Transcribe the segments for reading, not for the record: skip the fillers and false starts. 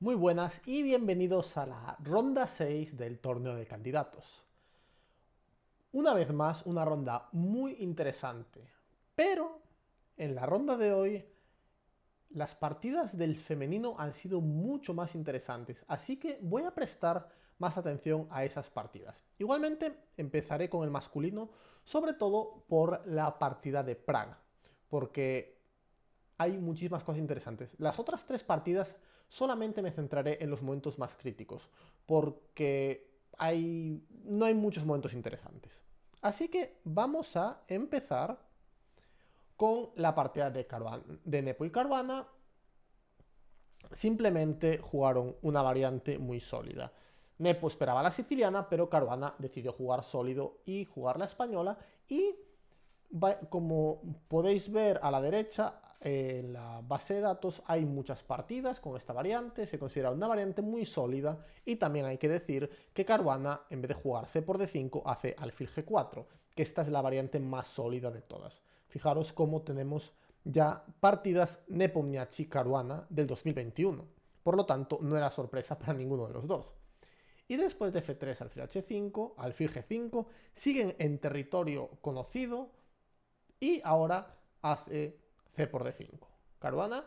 Muy buenas y bienvenidos a la ronda 6 del torneo de candidatos. Una vez más, una ronda muy interesante, pero en la ronda de hoy las partidas del femenino han sido mucho más interesantes, así que voy a prestar más atención a esas partidas. Igualmente empezaré con el masculino, sobre todo por la partida de Praga, porque hay muchísimas cosas interesantes. Las otras tres partidas solamente me centraré en los momentos más críticos, porque no hay muchos momentos interesantes. Así que vamos a empezar con la partida de Nepo y Caruana. Simplemente jugaron una variante muy sólida. Nepo esperaba la siciliana, pero Caruana decidió jugar sólido y jugar la española. Y como podéis ver a la derecha, en la base de datos hay muchas partidas con esta variante, se considera una variante muy sólida y también hay que decir que Caruana, en vez de jugar c por d5, hace alfil g4, que esta es la variante más sólida de todas. Fijaros cómo tenemos ya partidas Nepomniachtchi-Caruana del 2021. Por lo tanto, no era sorpresa para ninguno de los dos. Y después de f3, alfil h5, alfil g5, siguen en territorio conocido, y ahora hace c por d5. Caruana,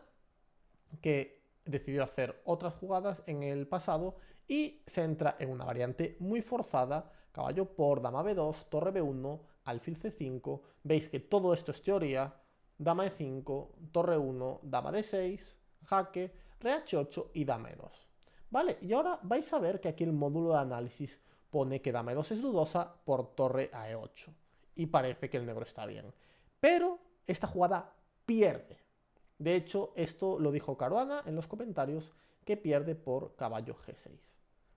que decidió hacer otras jugadas en el pasado y se entra en una variante muy forzada, caballo por, dama b2, torre b1, alfil c5, veis que todo esto es teoría, dama e5, torre 1, dama d6, jaque, re h8 y dama e2. Vale, y ahora vais a ver que aquí el módulo de análisis pone que dama e2 es dudosa por torre a e8 y parece que el negro está bien. Pero esta jugada pierde. De hecho, esto lo dijo Caruana en los comentarios, que pierde por caballo g6.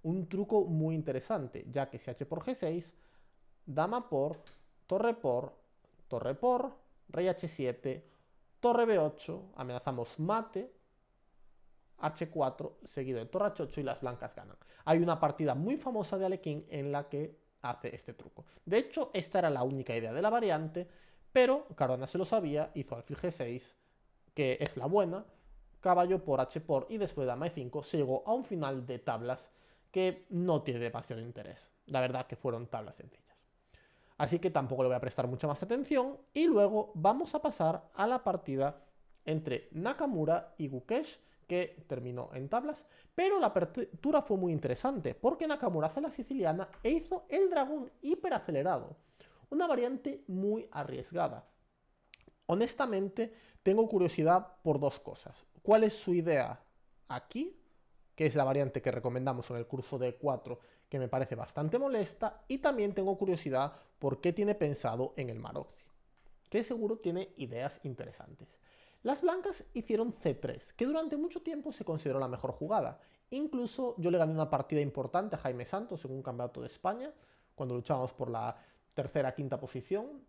Un truco muy interesante, ya que si h por g6, dama por, torre por, rey h7, torre b8, amenazamos mate, h4 seguido de torre h8 y las blancas ganan. Hay una partida muy famosa de Alekhine en la que hace este truco. De hecho, esta era la única idea de la variante, pero Caruana se lo sabía, hizo alfil g6, que es la buena, caballo por h por y después de dama e5 se llegó a un final de tablas que no tiene demasiado interés. La verdad que fueron tablas sencillas. Así que tampoco le voy a prestar mucha más atención y luego vamos a pasar a la partida entre Nakamura y Gukesh, que terminó en tablas, pero la apertura fue muy interesante porque Nakamura hace la siciliana e hizo el dragón hiperacelerado, una variante muy arriesgada. Honestamente, tengo curiosidad por dos cosas. ¿Cuál es su idea aquí? Que es la variante que recomendamos en el curso de 4, que me parece bastante molesta. Y también tengo curiosidad por qué tiene pensado en el Maroczy, que seguro tiene ideas interesantes. Las blancas hicieron C3, que durante mucho tiempo se consideró la mejor jugada. Incluso yo le gané una partida importante a Jaime Santos en un campeonato de España, cuando luchábamos por la tercera, quinta posición.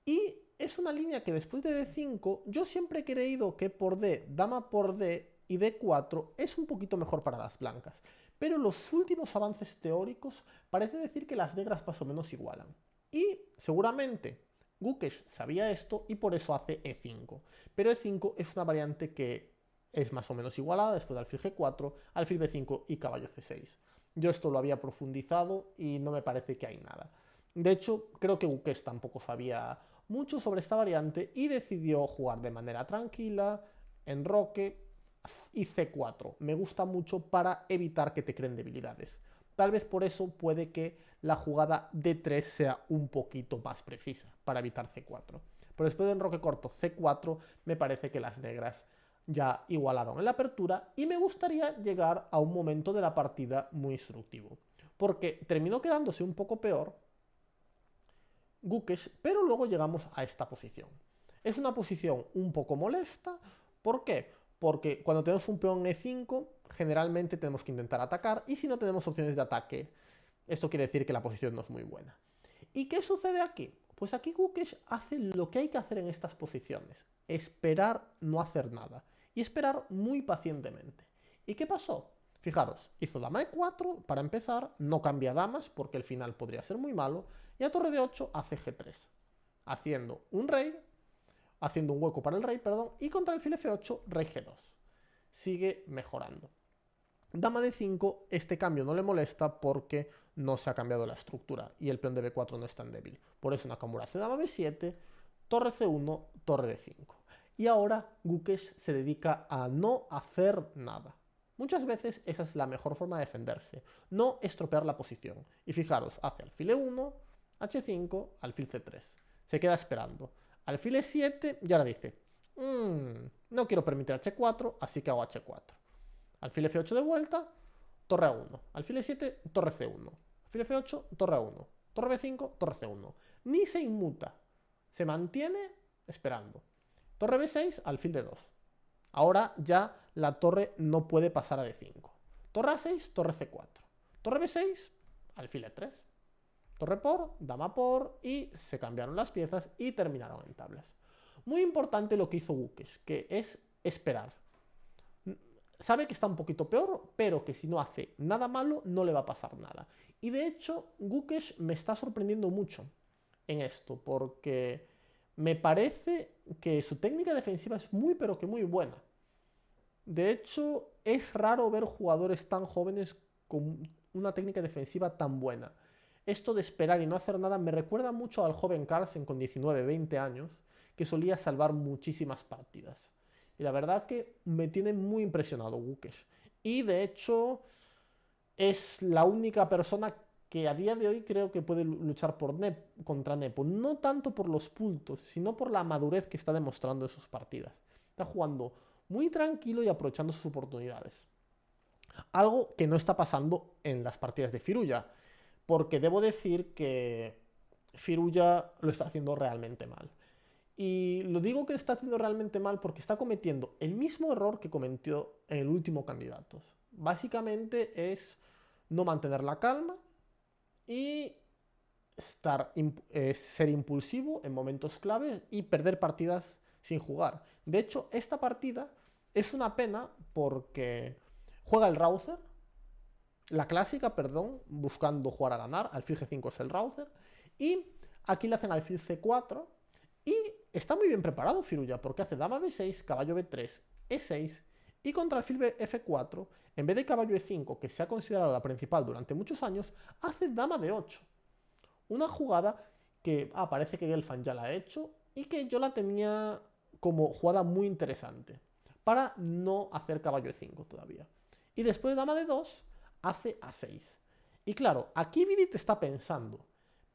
Y es una línea que después de D5, yo siempre he creído que por D, dama por D y D4 es un poquito mejor para las blancas. Pero los últimos avances teóricos parece decir que las negras más o menos igualan. Y seguramente Gukesh sabía esto y por eso hace E5. Pero E5 es una variante que es más o menos igualada después de alfil G4, alfil B5 y caballo C6. Yo esto lo había profundizado y no me parece que hay nada. De hecho, creo que Gukesh tampoco sabía mucho sobre esta variante y decidió jugar de manera tranquila, en roque y C4. Me gusta mucho para evitar que te creen debilidades. Tal vez por eso puede que la jugada D3 sea un poquito más precisa, para evitar C4. Pero después de enroque corto C4, me parece que las negras ya igualaron en la apertura y me gustaría llegar a un momento de la partida muy instructivo. Porque terminó quedándose un poco peor Gukesh, pero luego llegamos a esta posición. Es una posición un poco molesta. ¿Por qué? Porque cuando tenemos un peón E5, generalmente tenemos que intentar atacar, y si no tenemos opciones de ataque, esto quiere decir que la posición no es muy buena. ¿Y qué sucede aquí? Pues aquí Gukesh hace lo que hay que hacer en estas posiciones: esperar, no hacer nada, y esperar muy pacientemente. ¿Y qué pasó? Fijaros, hizo dama e4 para empezar, no cambia damas porque el final podría ser muy malo, y a torre de 8 hace g3, haciendo un rey, haciendo un hueco para el rey, perdón, y contra el alfil f8, rey g2. Sigue mejorando. Dama de 5, este cambio no le molesta porque no se ha cambiado la estructura y el peón de B4 no es tan débil. Por eso Nakamura hace dama B7, torre C1, torre D5. Y ahora Gukesh se dedica a no hacer nada. Muchas veces esa es la mejor forma de defenderse, no estropear la posición. Y fijaros, hace alfil E1, H5, alfil C3. Se queda esperando. Alfil E7 y ahora dice, no quiero permitir H4, así que hago H4. Alfil F8 de vuelta, torre A1. Alfil E7, torre C1. Alfil F8, torre A1. Torre B5, torre C1. Ni se inmuta. Se mantiene esperando. Torre B6, alfil D2. Ahora ya la torre no puede pasar a D5. Torre A6, torre C4. Torre B6, alfil E3. Torre por, dama por, y se cambiaron las piezas y terminaron en tablas. Muy importante lo que hizo Gukesh, que es esperar. Sabe que está un poquito peor, pero que si no hace nada malo, no le va a pasar nada. Y de hecho, Gukesh me está sorprendiendo mucho en esto, porque me parece que su técnica defensiva es muy, pero que muy buena. De hecho, es raro ver jugadores tan jóvenes con una técnica defensiva tan buena. Esto de esperar y no hacer nada me recuerda mucho al joven Carlsen con 19, 20 años, que solía salvar muchísimas partidas. Y la verdad que me tiene muy impresionado Gukesh. Y de hecho es la única persona que a día de hoy creo que puede luchar contra Nepo. No tanto por los puntos, sino por la madurez que está demostrando en sus partidas. Está jugando muy tranquilo y aprovechando sus oportunidades. Algo que no está pasando en las partidas de Firuya. Porque debo decir que Firuya lo está haciendo realmente mal. Y lo digo que lo está haciendo realmente mal porque está cometiendo el mismo error que cometió en el último Candidatos. Básicamente es no mantener la calma y ser impulsivo en momentos claves y perder partidas sin jugar. De hecho, esta partida es una pena porque juega el Rouser, la clásica, perdón, buscando jugar a ganar. Alfil G5 es el Rouser. Y aquí le hacen alfil C4. Y está muy bien preparado Firuya, porque hace dama B6, caballo B3, E6, y contra alfil F4, en vez de caballo E5, que se ha considerado la principal durante muchos años, hace dama D8. Una jugada que parece que Gelfand ya la ha hecho, y que yo la tenía como jugada muy interesante, para no hacer caballo E5 todavía. Y después de dama D2, hace A6. Y claro, aquí Vidit está pensando,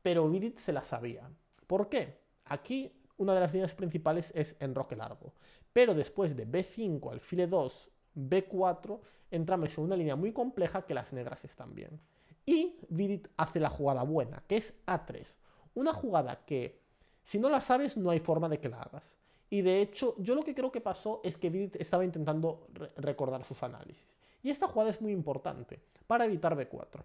pero Vidit se la sabía. ¿Por qué? Aquí una de las líneas principales es enroque largo, pero después de B5, alfil E2, B4, entramos en una línea muy compleja que las negras están bien. Y Vidit hace la jugada buena, que es A3. Una jugada que, si no la sabes, no hay forma de que la hagas. Y de hecho, yo lo que creo que pasó es que Vidit estaba intentando recordar sus análisis. Y esta jugada es muy importante para evitar B4.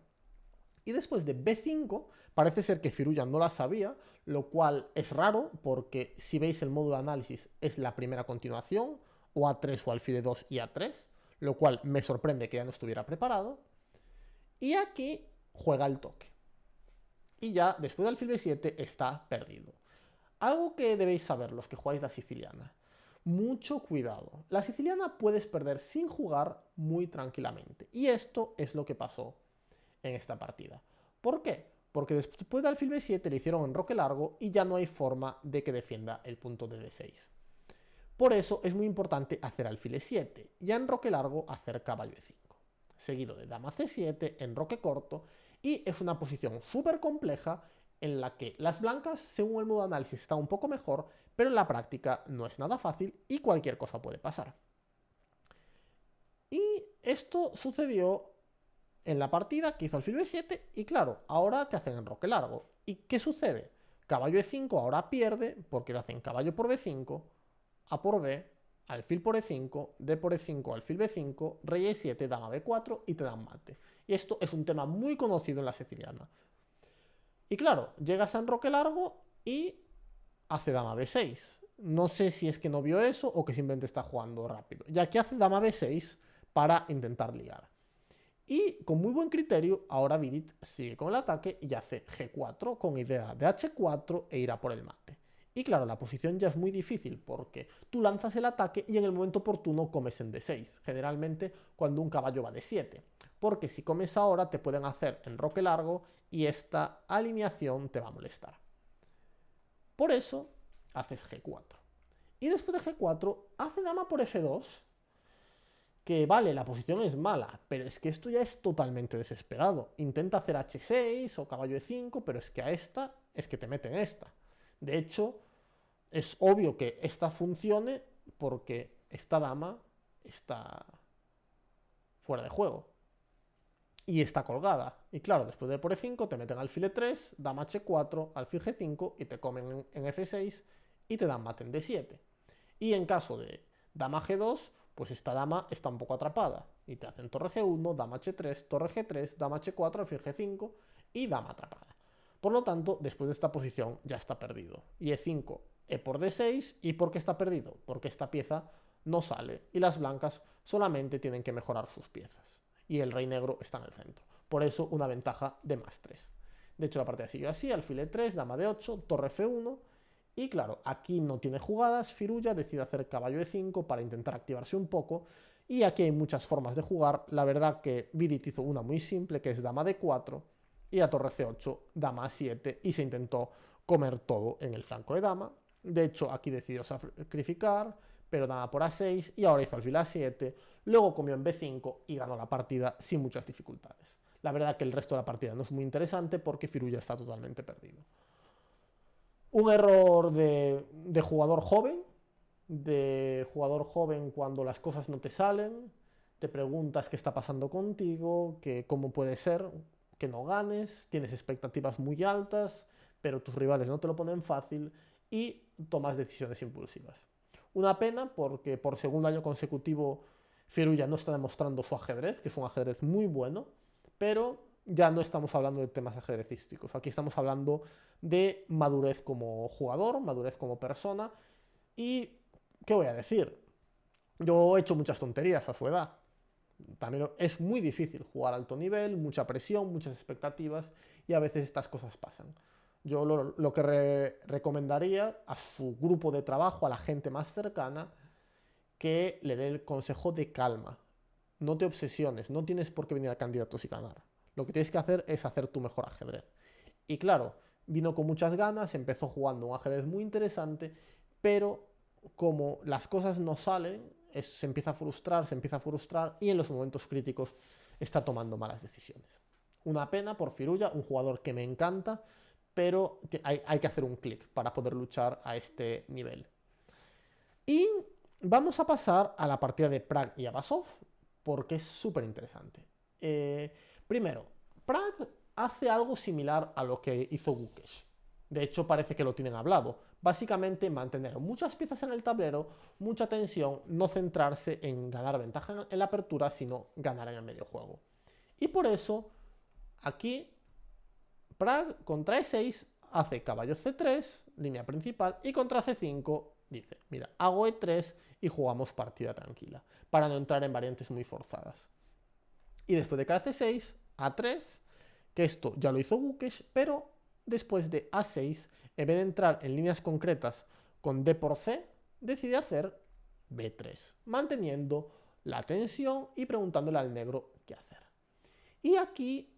Y después de B5, parece ser que Firuya no la sabía, lo cual es raro, porque si veis el módulo de análisis es la primera continuación, o A3 o alfil E2 y A3, lo cual me sorprende que ya no estuviera preparado. Y aquí juega el toque. Y ya después de alfil B7 está perdido. Algo que debéis saber los que jugáis la siciliana. Mucho cuidado. La siciliana puedes perder sin jugar muy tranquilamente. Y esto es lo que pasó en esta partida. ¿Por qué? Porque después de alfil B7 le hicieron enroque largo y ya no hay forma de que defienda el punto de D6. Por eso es muy importante hacer alfil E7 y a enroque largo hacer caballo E5. Seguido de dama C7, enroque corto, y es una posición súper compleja en la que las blancas, según el modo de análisis, están un poco mejor, pero en la práctica no es nada fácil y cualquier cosa puede pasar. Y esto sucedió en la partida que hizo alfil B7 y claro, ahora te hacen enroque largo. ¿Y qué sucede? Caballo E5 ahora pierde porque te hacen caballo por B5, A por B, alfil por E5, D por E5, alfil B5, rey E7, dama B4 y te dan mate. Y esto es un tema muy conocido en la siciliana. Y claro, llegas a enroque largo y hace dama B6. No sé si es que no vio eso o que simplemente está jugando rápido. Ya que hace dama B6 para intentar ligar. Y con muy buen criterio, ahora Vidit sigue con el ataque y hace G4 con idea de H4 e irá por el mate. Y claro, la posición ya es muy difícil porque tú lanzas el ataque y en el momento oportuno comes en D6, generalmente cuando un caballo va de 7. Porque si comes ahora te pueden hacer enroque largo y esta alineación te va a molestar. Por eso haces G4. Y después de G4 hace dama por F2, que vale, la posición es mala, pero es que esto ya es totalmente desesperado. Intenta hacer H6 o caballo E5, pero es que a esta es que te meten esta. De hecho, es obvio que esta funcione porque esta dama está fuera de juego y está colgada. Y claro, después de por E5 te meten alfil E3, dama H4, alfil G5 y te comen en F6 y te dan mate en D7. Y en caso de dama G2, pues esta dama está un poco atrapada y te hacen torre G1, dama H3, torre G3, dama H4, alfil G5 y dama atrapada. Por lo tanto, después de esta posición ya está perdido. Y E5, E por D6, ¿y por qué está perdido? Porque esta pieza no sale y las blancas solamente tienen que mejorar sus piezas. Y el rey negro está en el centro. Por eso una ventaja de +3. De hecho, la partida sigue así, alfil E3, dama D8, torre F1. Y claro, aquí no tiene jugadas, Firuya decide hacer caballo E5 para intentar activarse un poco. Y aquí hay muchas formas de jugar. La verdad que Vidit hizo una muy simple, que es dama D4 y a torre C8, dama A7, y se intentó comer todo en el flanco de dama. De hecho, aquí decidió sacrificar, pero dama por A6, y ahora hizo alfil A7, luego comió en B5 y ganó la partida sin muchas dificultades. La verdad que el resto de la partida no es muy interesante porque Firuya está totalmente perdido. Un error de jugador joven cuando las cosas no te salen, te preguntas qué está pasando contigo, que cómo puede ser que no ganes, tienes expectativas muy altas, pero tus rivales no te lo ponen fácil y tomas decisiones impulsivas. Una pena porque por segundo año consecutivo Firuya no está demostrando su ajedrez, que es un ajedrez muy bueno, pero ya no estamos hablando de temas ajedrecísticos. Aquí estamos hablando de madurez como jugador, madurez como persona. Y, ¿qué voy a decir? Yo he hecho muchas tonterías a su edad. También es muy difícil jugar a alto nivel, mucha presión, muchas expectativas y a veces estas cosas pasan. Yo lo que recomendaría a su grupo de trabajo, a la gente más cercana, que le dé el consejo de calma. No te obsesiones, no tienes por qué venir a candidatos y ganar. Lo que tienes que hacer es hacer tu mejor ajedrez. Y claro, vino con muchas ganas, empezó jugando un ajedrez muy interesante, pero como las cosas no salen, se empieza a frustrar y en los momentos críticos está tomando malas decisiones. Una pena por Firuya, un jugador que me encanta, pero hay que hacer un clic para poder luchar a este nivel. Y vamos a pasar a la partida de Pragg y Abasov, porque es súper interesante. Primero, Pragg hace algo similar a lo que hizo Gukesh. De hecho, parece que lo tienen hablado. Básicamente, mantener muchas piezas en el tablero, mucha tensión, no centrarse en ganar ventaja en la apertura, sino ganar en el medio juego. Y por eso, aquí, Pragg contra E6 hace caballo C3, línea principal, y contra C5 dice, mira, hago E3 y jugamos partida tranquila, para no entrar en variantes muy forzadas. Y después de cada C6, A3, que esto ya lo hizo Gukesh, pero después de A6, en vez de entrar en líneas concretas con D por C, decide hacer B3, manteniendo la tensión y preguntándole al negro qué hacer. Y aquí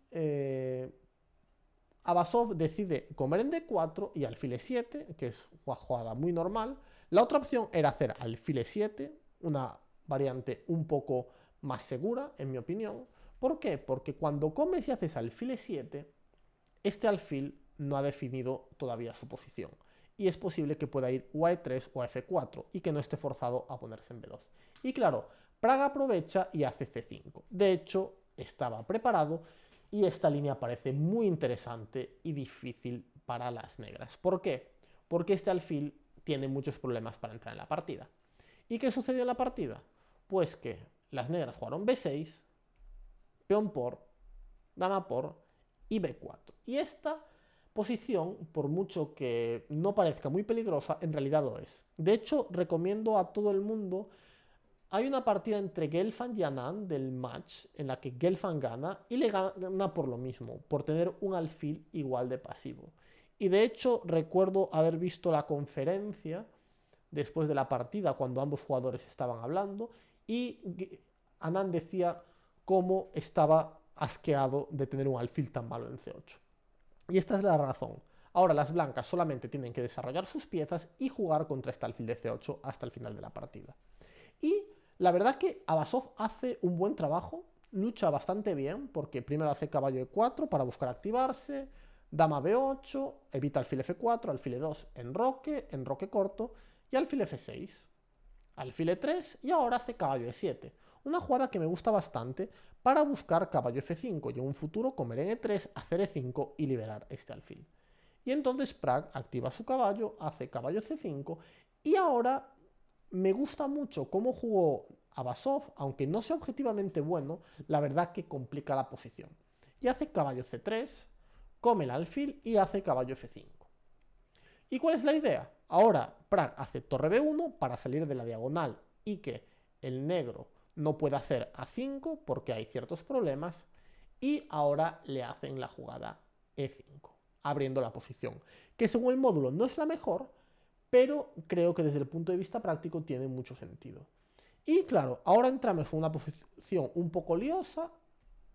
Abasov decide comer en D4 y alfil E7, que es una jugada muy normal. La otra opción era hacer alfil E7, una variante un poco más segura, en mi opinión. ¿Por qué? Porque cuando comes y haces alfil E7, este alfil no ha definido todavía su posición. Y es posible que pueda ir o a E3 o a F4 y que no esté forzado a ponerse en B2. Y claro, Pragg aprovecha y hace C5. De hecho, estaba preparado y esta línea parece muy interesante y difícil para las negras. ¿Por qué? Porque este alfil tiene muchos problemas para entrar en la partida. ¿Y qué sucedió en la partida? Pues que las negras jugaron B6, peón por, dama por y B4. Y esta posición, por mucho que no parezca muy peligrosa, en realidad lo es. De hecho, recomiendo a todo el mundo. Hay una partida entre Gelfand y Anand del match en la que Gelfand gana y le gana por lo mismo, por tener un alfil igual de pasivo. y de hecho recuerdo haber visto la conferencia después de la partida cuando ambos jugadores estaban hablando y Anand decía cómo estaba asqueado de tener un alfil tan malo en C8. Y esta es la razón. Ahora las blancas solamente tienen que desarrollar sus piezas y jugar contra este alfil de C8 hasta el final de la partida. Y la verdad que Abasov hace un buen trabajo, lucha bastante bien, porque primero hace caballo E4 para buscar activarse, dama B8, evita alfil F4, alfil E2 enroque corto, y alfil F6, alfil E3, y ahora hace caballo E7. Una jugada que me gusta bastante para buscar caballo F5 y en un futuro comer en E3, hacer E5 y liberar este alfil. Y entonces Pragg activa su caballo, hace caballo C5 y ahora me gusta mucho cómo jugó Abasov, aunque no sea objetivamente bueno, la verdad que complica la posición. Y hace caballo C3, come el alfil y hace caballo F5. ¿Y cuál es la idea? Ahora Pragg hace torre B1 para salir de la diagonal y que el negro no pueda hacer A5 porque hay ciertos problemas y ahora le hacen la jugada E5, abriendo la posición, que según el módulo no es la mejor, pero creo que desde el punto de vista práctico tiene mucho sentido. Y claro, ahora entramos en una posición un poco liosa,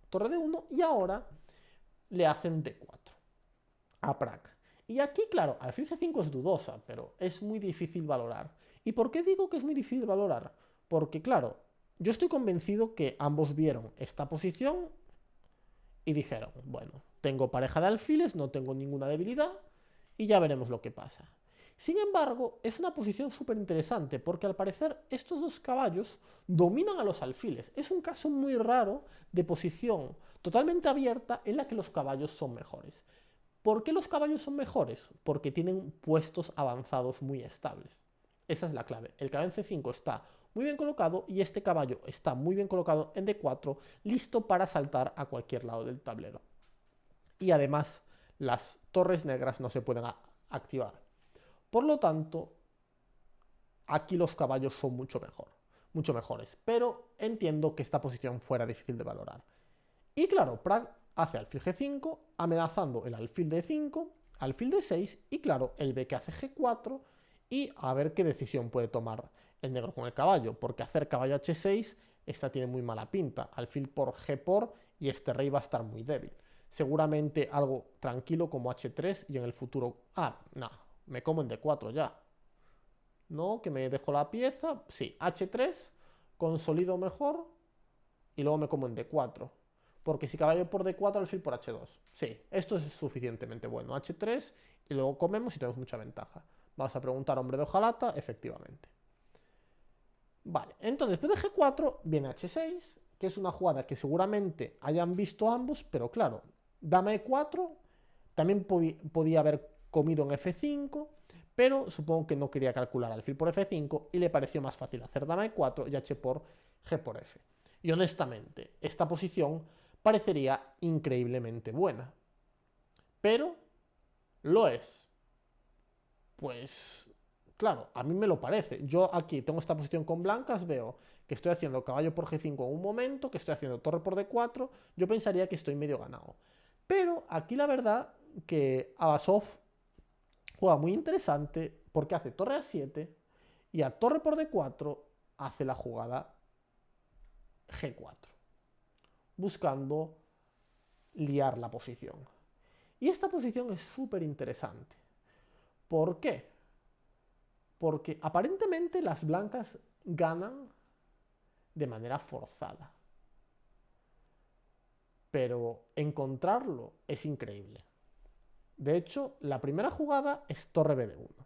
torre D1, y ahora le hacen D4 a Pragg. Y aquí, claro, alfil G5 es dudosa, pero es muy difícil valorar. ¿Y por qué digo que es muy difícil valorar? Porque, claro, yo estoy convencido que ambos vieron esta posición y dijeron, bueno, tengo pareja de alfiles, no tengo ninguna debilidad y ya veremos lo que pasa. Sin embargo, es una posición súper interesante porque al parecer estos dos caballos dominan a los alfiles. Es un caso muy raro de posición totalmente abierta en la que los caballos son mejores. ¿Por qué los caballos son mejores? Porque tienen puestos avanzados muy estables. Esa es la clave. El caballo en C5 está muy bien colocado y este caballo está muy bien colocado en D4, listo para saltar a cualquier lado del tablero. Y además, las torres negras no se pueden activar. Por lo tanto, aquí los caballos son mucho mejores. Pero entiendo que esta posición fuera difícil de valorar. Y claro, Pragg hace alfil G5, amenazando el alfil D5, alfil D6 y claro, el B que hace G4 y a ver qué decisión puede tomar el negro con el caballo, porque hacer caballo H6, esta tiene muy mala pinta, alfil por G por y este rey va a estar muy débil. Seguramente algo tranquilo como H3 y en el futuro... no, me como en D4 ya. No, que me dejo la pieza, sí, H3, consolido mejor y luego me como en D4. Porque si caballo por D4, alfil por H2. Sí, esto es suficientemente bueno. H3 y luego comemos y tenemos mucha ventaja. Vamos a preguntar hombre de hojalata, efectivamente. Vale, entonces después de G4 viene H6, que es una jugada que seguramente hayan visto ambos, pero claro, dama E4, también podía haber comido en F5, pero supongo que no quería calcular alfil por F5 y le pareció más fácil hacer dama E4 y H por G por F. Y honestamente, esta posición parecería increíblemente buena. Pero, ¿lo es? Pues, claro, a mí me lo parece. Yo aquí tengo esta posición con blancas, veo que estoy haciendo caballo por G5 en un momento, que estoy haciendo torre por D4, yo pensaría que estoy medio ganado. Pero aquí la verdad que Abasov juega muy interesante porque hace torre A7 y a torre por D4 hace la jugada G4, buscando liar la posición. Y esta posición es súper interesante. ¿Por qué? Porque aparentemente las blancas ganan de manera forzada. Pero encontrarlo es increíble. De hecho, la primera jugada es torre BD1.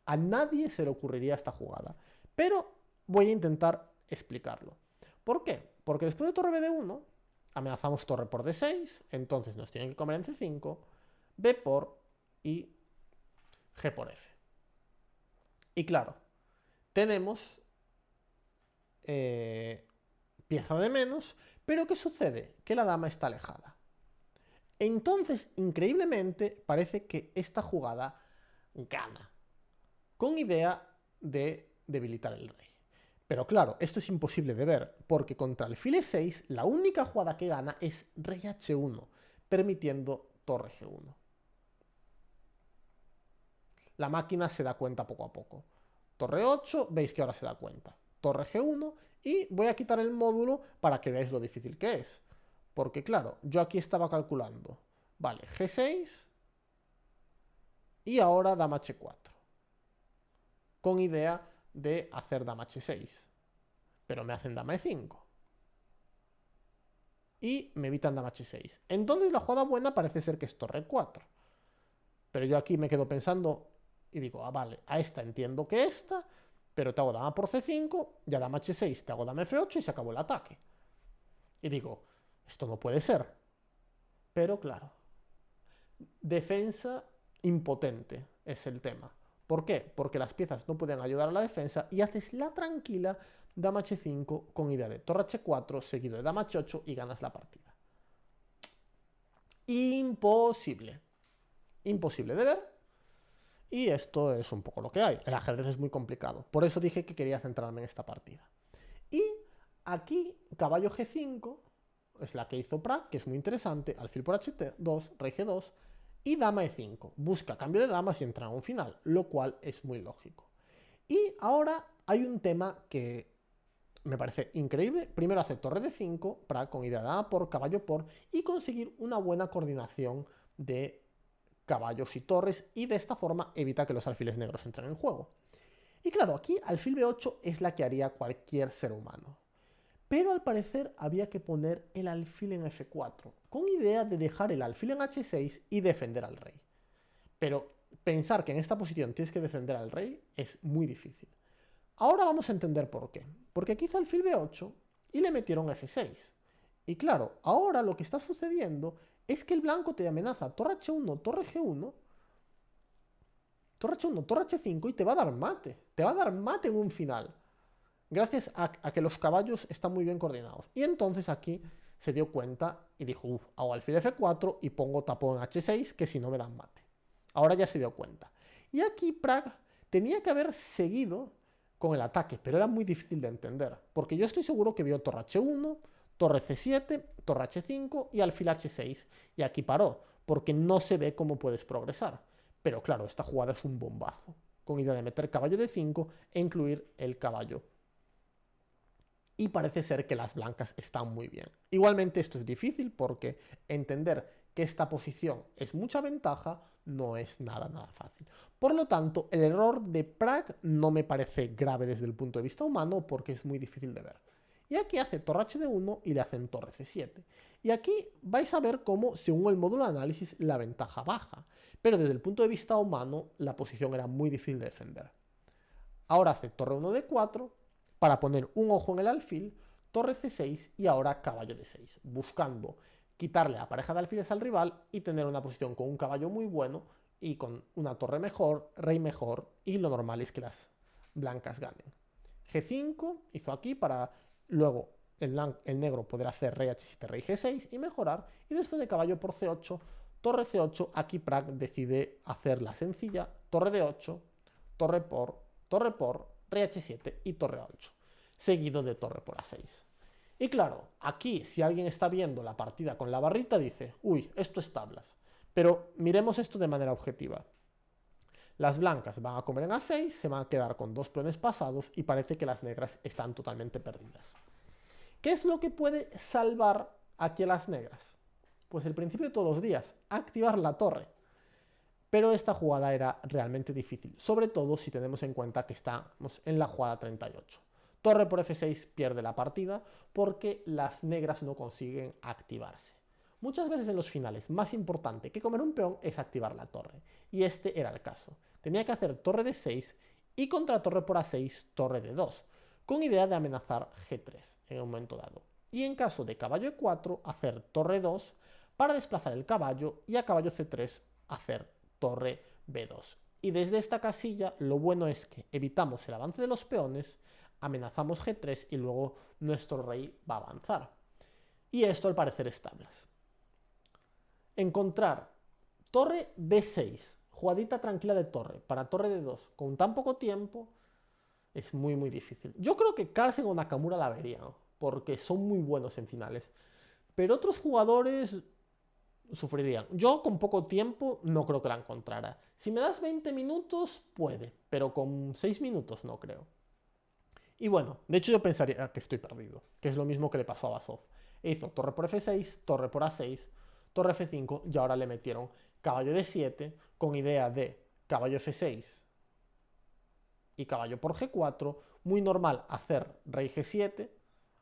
A nadie se le ocurriría esta jugada. Pero voy a intentar explicarlo. ¿Por qué? Porque después de torre BD1 amenazamos torre por D6, entonces nos tienen que comer en C5, B por y G por F. Y claro, tenemos pieza de menos, pero ¿qué sucede? Que la dama está alejada. Entonces, increíblemente, parece que esta jugada gana, con idea de debilitar el rey. Pero claro, esto es imposible de ver, porque contra alfil E6 la única jugada que gana es rey H1, permitiendo torre G1. la máquina se da cuenta poco a poco. Torre 8, veis que ahora se da cuenta. Torre G1 y voy a quitar el módulo para que veáis lo difícil que es. Porque claro, yo aquí estaba calculando. Vale, G6 y ahora dama H4. Con idea de hacer dama H6. Pero me hacen dama E5. Y me evitan dama H6. Entonces la jugada buena parece ser que es torre 4. Pero yo aquí me quedo pensando y digo, vale, a esta entiendo que esta, pero te hago dama por C5, ya dama H6, te hago dama F8 y se acabó el ataque. Y digo, esto no puede ser. Pero claro, defensa impotente es el tema. ¿Por qué? Porque las piezas no pueden ayudar a la defensa y haces la tranquila dama H5 con idea de torre H4 seguido de dama H8 y ganas la partida. Imposible. Imposible de ver. Y esto es un poco lo que hay. El ajedrez es muy complicado. Por eso dije que quería centrarme en esta partida. Y aquí, caballo G5, es la que hizo Pragg, que es muy interesante. Alfil por H2, rey G2 y dama E5. Busca cambio de damas y entra a un final, lo cual es muy lógico. Y ahora hay un tema que me parece increíble. Primero hace torre D5, Pragg con idea de dama por, caballo por, y conseguir una buena coordinación de caballos y torres, y de esta forma evita que los alfiles negros entren en juego. Y claro, aquí alfil B8 es la que haría cualquier ser humano. Pero al parecer había que poner el alfil en F4, con idea de dejar el alfil en H6 y defender al rey. Pero pensar que en esta posición tienes que defender al rey es muy difícil. Ahora vamos a entender por qué. Porque aquí hizo alfil B8 y le metieron F6. Y claro, ahora lo que está sucediendo es que el blanco te amenaza torre H1, torre G1, torre H1, torre H5 y te va a dar mate. Te va a dar mate en un final. Gracias a que los caballos están muy bien coordinados. Y entonces aquí se dio cuenta y dijo, hago alfil F4 y pongo tapón H6, que si no me dan mate. Ahora ya se dio cuenta. Y aquí Pragg tenía que haber seguido con el ataque, pero era muy difícil de entender. Porque yo estoy seguro que vio torre H1, torre C7, torre H5 y alfil H6. Y aquí paró, porque no se ve cómo puedes progresar. Pero claro, esta jugada es un bombazo, con idea de meter caballo D5 e incluir el caballo. Y parece ser que las blancas están muy bien. Igualmente esto es difícil porque entender que esta posición es mucha ventaja no es nada fácil. Por lo tanto, el error de Pragg no me parece grave desde el punto de vista humano porque es muy difícil de ver. Y aquí hace torre H1 y le hacen torre C7. Y aquí vais a ver cómo, según el módulo de análisis, la ventaja baja. Pero desde el punto de vista humano, la posición era muy difícil de defender. Ahora hace torre 1 D4 para poner un ojo en el alfil, torre C6 y ahora caballo D6, buscando quitarle la pareja de alfiles al rival y tener una posición con un caballo muy bueno y con una torre mejor, rey mejor, y lo normal es que las blancas ganen. G5 hizo aquí para luego el negro poder hacer rey H7, rey G6 y mejorar, y después de caballo por C8, torre C8, aquí Pragg decide hacer la sencilla, torre D8, torre por, rey H7 y torre A8, seguido de torre por A6. Y claro, aquí si alguien está viendo la partida con la barrita dice, uy, esto es tablas. Pero miremos esto de manera objetiva. Las blancas van a comer en A6, se van a quedar con dos peones pasados y parece que las negras están totalmente perdidas. ¿Qué es lo que puede salvar aquí a las negras? Pues el principio de todos los días, activar la torre. Pero esta jugada era realmente difícil, sobre todo si tenemos en cuenta que estamos en la jugada 38. Torre por F6 pierde la partida porque las negras no consiguen activarse. Muchas veces en los finales, más importante que comer un peón es activar la torre, y este era el caso. Tenía que hacer torre D6 y contra torre por A6, torre D2, con idea de amenazar G3 en un momento dado. Y en caso de caballo E4, hacer torre 2 para desplazar el caballo y a caballo C3 hacer torre B2. Y desde esta casilla lo bueno es que evitamos el avance de los peones, amenazamos G3 y luego nuestro rey va a avanzar. Y esto al parecer es tablas. Encontrar torre B6, jugadita tranquila de torre, para torre D2 con tan poco tiempo es muy difícil. Yo creo que Carlsen o Nakamura la verían, porque son muy buenos en finales. Pero otros jugadores sufrirían. Yo con poco tiempo no creo que la encontrara. Si me das 20 minutos, puede, pero con 6 minutos no creo. Y bueno, de hecho yo pensaría que estoy perdido, que es lo mismo que le pasó a Basov. Hizo torre por F6, torre por A6, torre F5 y ahora le metieron caballo D7 con idea de caballo F6 y caballo por G4. Muy normal hacer rey G7,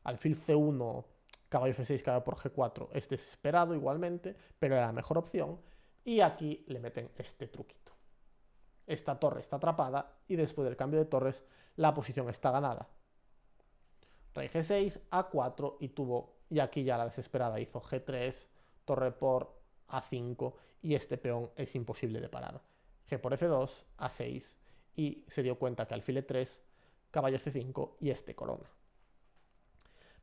alfil C1, caballo F6, caballo por G4 es desesperado igualmente, pero era la mejor opción. Y aquí le meten este truquito. Esta torre está atrapada y después del cambio de torres la posición está ganada. Rey G6, A4 y aquí ya la desesperada hizo G3, torre por A5 y este peón es imposible de parar. G por F2, A6 y se dio cuenta que alfil E3, caballo C5 y este corona.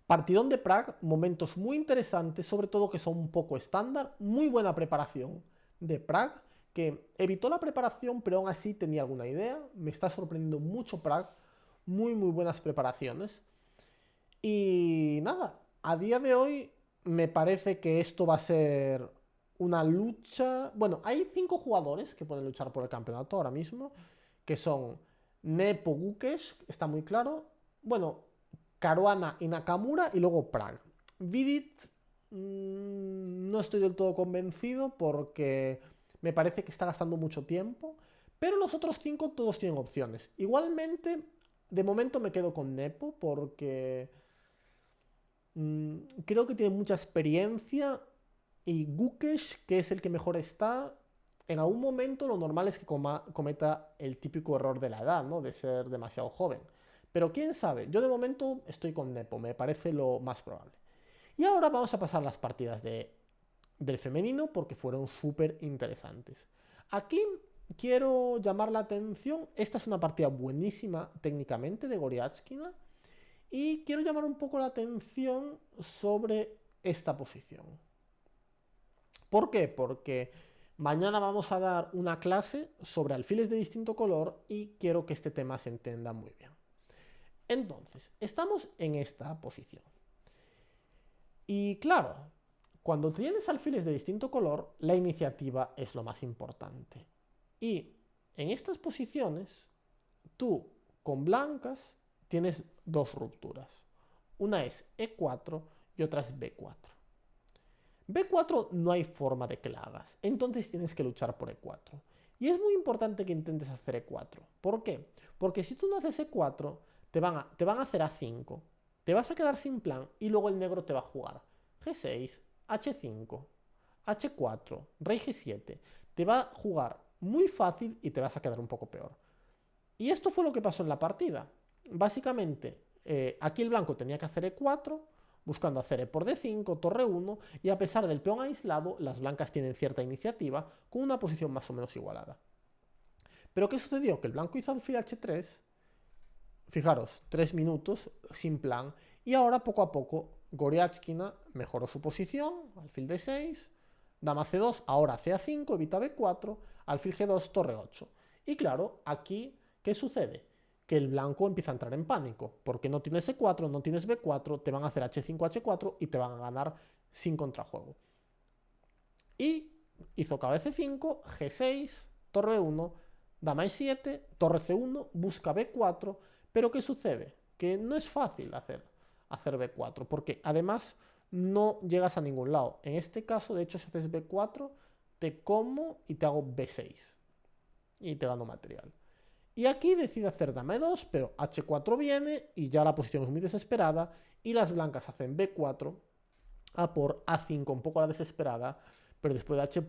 Partidón de Prague, momentos muy interesantes, sobre todo que son un poco estándar, muy buena preparación de Prague, que evitó la preparación pero aún así tenía alguna idea. Me está sorprendiendo mucho Prague, muy buenas preparaciones. Y nada, a día de hoy me parece que esto va a ser una lucha. Bueno, hay 5 jugadores que pueden luchar por el campeonato ahora mismo, que son Nepo, Gukesh, está muy claro. Bueno, Caruana y Nakamura y luego Prague. Vidit no estoy del todo convencido porque me parece que está gastando mucho tiempo, pero los otros 5 todos tienen opciones. Igualmente, de momento me quedo con Nepo porque creo que tiene mucha experiencia y Gukesh, que es el que mejor está, en algún momento lo normal es que cometa el típico error de la edad, ¿no? De ser demasiado joven. Pero quién sabe, yo de momento estoy con Nepo, me parece lo más probable. Y ahora vamos a pasar las partidas del femenino porque fueron súper interesantes. Aquí quiero llamar la atención, esta es una partida buenísima técnicamente de Goryachkina y quiero llamar un poco la atención sobre esta posición. ¿Por qué? Porque mañana vamos a dar una clase sobre alfiles de distinto color y quiero que este tema se entienda muy bien. Entonces, estamos en esta posición. Y claro, cuando tienes alfiles de distinto color, la iniciativa es lo más importante. Y en estas posiciones, tú con blancas tienes 2 rupturas. Una es E4 y otra es B4. B4 no hay forma de que la hagas, entonces tienes que luchar por E4. Y es muy importante que intentes hacer E4. ¿Por qué? Porque si tú no haces E4, te van a hacer A5, te vas a quedar sin plan y luego el negro te va a jugar G6, H5, H4, Rey G7. Te va a jugar muy fácil y te vas a quedar un poco peor. Y esto fue lo que pasó en la partida. Básicamente, aquí el blanco tenía que hacer E4, buscando hacer E por D5, torre 1, y a pesar del peón aislado, las blancas tienen cierta iniciativa, con una posición más o menos igualada. Pero ¿qué sucedió? Que el blanco hizo alfil H3, fijaros, 3 minutos, sin plan, y ahora poco a poco Goryachkina mejoró su posición, alfil D6, dama C2, ahora CA5, evita B4, alfil G2, torre 8. Y claro, aquí, ¿qué sucede? Que el blanco empieza a entrar en pánico, porque no tienes E4, no tienes B4, te van a hacer H5, H4 y te van a ganar sin contrajuego. Y hizo caballo C5, G6, torre 1, dama E7, torre C1, busca B4, pero ¿qué sucede? Que no es fácil hacer B4, porque además no llegas a ningún lado. En este caso, de hecho, si haces B4, te como y te hago B6. Y te gano material. Y aquí decide hacer dama E2, pero H4 viene y ya la posición es muy desesperada y las blancas hacen B4, A por A5, un poco a la desesperada, pero después de H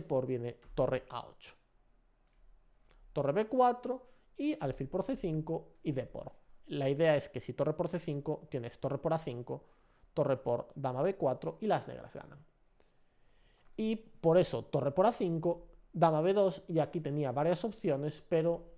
por viene torre A8. Torre B4 y alfil por C5 y D por. La idea es que si torre por C5 tienes torre por A5, torre por dama B4 y las negras ganan. Y por eso torre por A5, dama B2 y aquí tenía varias opciones, pero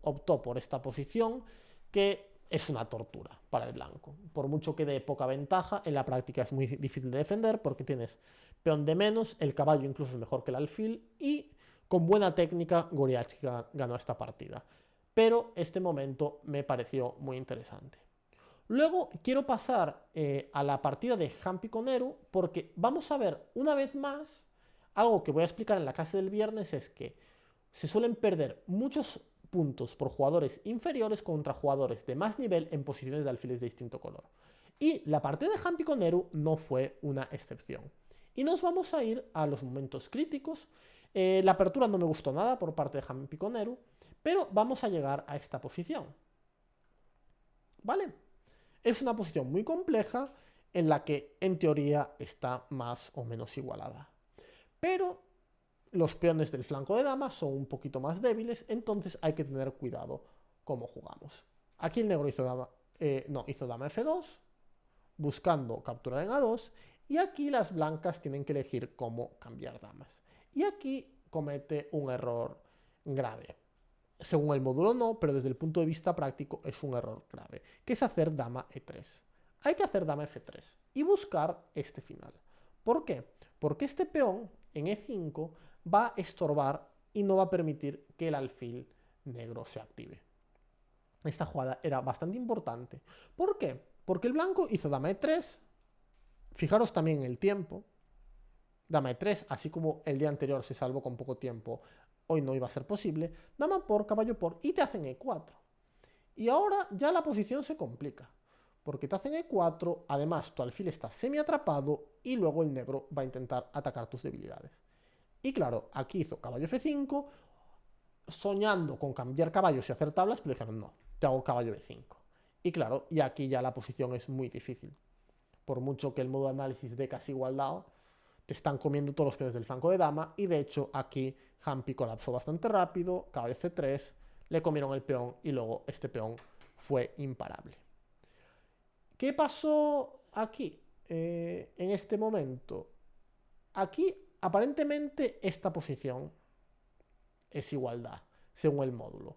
optó por esta posición que es una tortura para el blanco. Por mucho que dé poca ventaja, en la práctica es muy difícil de defender porque tienes peón de menos, el caballo incluso es mejor que el alfil y con buena técnica Goryachkina ganó esta partida. Pero este momento me pareció muy interesante. Luego quiero pasar a la partida de Hampi con Eru porque vamos a ver una vez más Algo que voy a explicar en la clase del viernes es que se suelen perder muchos puntos por jugadores inferiores contra jugadores de más nivel en posiciones de alfiles de distinto color. Y la partida de Hampi con Eru no fue una excepción. Y nos vamos a ir a los momentos críticos. La apertura no me gustó nada por parte de Hampi con Eru, pero vamos a llegar a esta posición. ¿Vale? Es una posición muy compleja en la que en teoría está más o menos igualada. Pero los peones del flanco de dama son un poquito más débiles, entonces hay que tener cuidado cómo jugamos. Aquí el negro hizo dama, hizo dama F2, buscando capturar en A2, y aquí las blancas tienen que elegir cómo cambiar damas. Y aquí comete un error grave. Según el módulo no, pero desde el punto de vista práctico es un error grave, que es hacer dama E3. Hay que hacer dama F3 y buscar este final. ¿Por qué? Porque este peón en E5 va a estorbar y no va a permitir que el alfil negro se active. Esta jugada era bastante importante. ¿Por qué? Porque el blanco hizo dama E3. Fijaros también en el tiempo. Dama E3, así como el día anterior se salvó con poco tiempo, hoy no iba a ser posible. Dama por, caballo por, y te hacen E4. Y ahora ya la posición se complica. Porque te hacen E4, además tu alfil está semi atrapado y luego el negro va a intentar atacar tus debilidades. Y claro, aquí hizo caballo F5, soñando con cambiar caballos y hacer tablas, pero dijeron no, te hago caballo B5. Y claro, y aquí ya la posición es muy difícil. Por mucho que el modo de análisis dé casi igualdad, te están comiendo todos los peones del flanco de dama, y de hecho aquí Hampi colapsó bastante rápido, caballo C3, le comieron el peón y luego este peón fue imparable. ¿Qué pasó aquí? En este momento, aquí aparentemente esta posición es igualdad, según el módulo.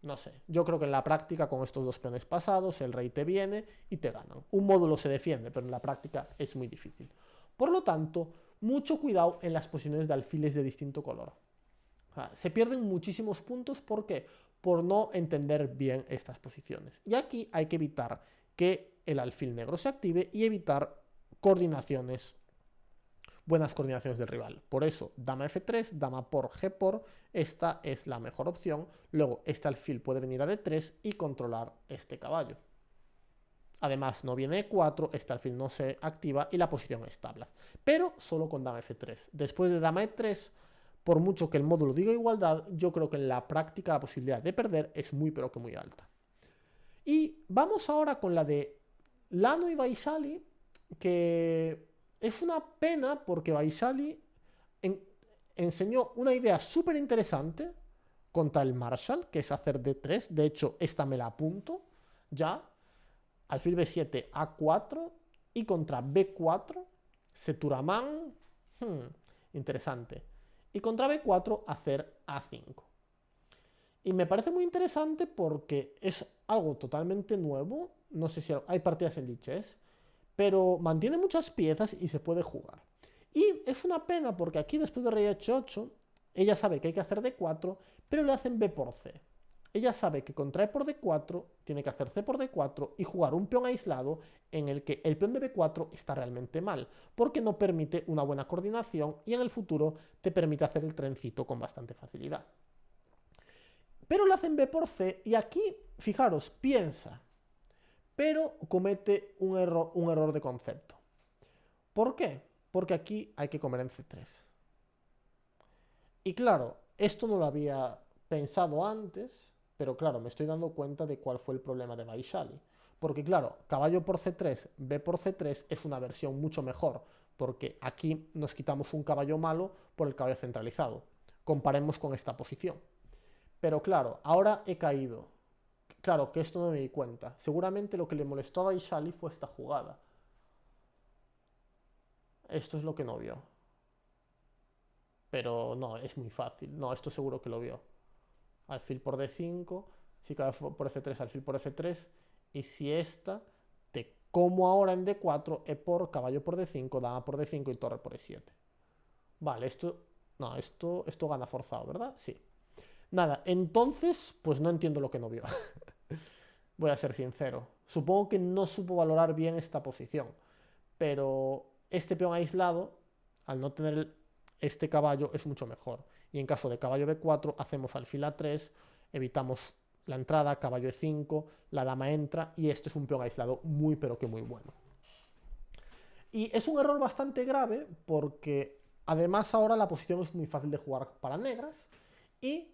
No sé, yo creo que en la práctica con estos dos peones pasados el rey te viene y te ganan. Un módulo se defiende, pero en la práctica es muy difícil. Por lo tanto, mucho cuidado en las posiciones de alfiles de distinto color. O sea, se pierden muchísimos puntos, ¿por qué? Por no entender bien estas posiciones. Y aquí hay que evitar que el alfil negro se active y evitar coordinaciones, buenas coordinaciones del rival. Por eso, dama F3, dama por, G por, esta es la mejor opción. Luego, este alfil puede venir a D3 y controlar este caballo. Además, no viene E4, este alfil no se activa y la posición es tabla. Pero solo con dama F3. Después de dama E3, por mucho que el módulo diga igualdad, yo creo que en la práctica la posibilidad de perder es muy pero que muy alta. Y vamos ahora con la de Lano y Vaishali, que es una pena porque Vaishali enseñó una idea súper interesante contra el Marshall, que es hacer D3. De hecho, esta me la apunto ya. Alfil B7, A4 y contra B4, Seturaman, interesante. Y contra B4 hacer A5. Y me parece muy interesante porque es algo totalmente nuevo. No sé si hay partidas en Lichess, pero mantiene muchas piezas y se puede jugar. Y es una pena porque aquí después de rey H8, ella sabe que hay que hacer D4, pero le hacen B por C. Ella sabe que contra E por D4 tiene que hacer C por D4 y jugar un peón aislado en el que el peón de B4 está realmente mal, porque no permite una buena coordinación y en el futuro te permite hacer el trencito con bastante facilidad. Pero le hacen B por C y aquí, fijaros, piensa, pero comete un error de concepto. ¿Por qué? Porque aquí hay que comer en C3. Y claro, esto no lo había pensado antes, pero claro, me estoy dando cuenta de cuál fue el problema de Vaishali. Porque claro, caballo por C3, B por C3 es una versión mucho mejor, porque aquí nos quitamos un caballo malo por el caballo centralizado. Comparemos con esta posición. Pero claro, ahora he caído. Claro, que esto no me di cuenta. Seguramente lo que le molestó a Vaishali fue esta jugada. Esto es lo que no vio. Pero no, es muy fácil. No, esto seguro que lo vio. Alfil por D5, si caballo por F3, alfil por F3, y si esta, te como ahora en D4, E por, caballo por D5, dama por D5 y torre por E7. Vale, esto gana forzado, ¿verdad? Sí. Nada, entonces, pues no entiendo lo que no vio. Voy a ser sincero. Supongo que no supo valorar bien esta posición, pero este peón aislado al no tener este caballo es mucho mejor. Y en caso de caballo B4 hacemos alfil A3, evitamos la entrada, caballo E5, la dama entra y este es un peón aislado muy pero que muy bueno. Y es un error bastante grave porque además ahora la posición es muy fácil de jugar para negras y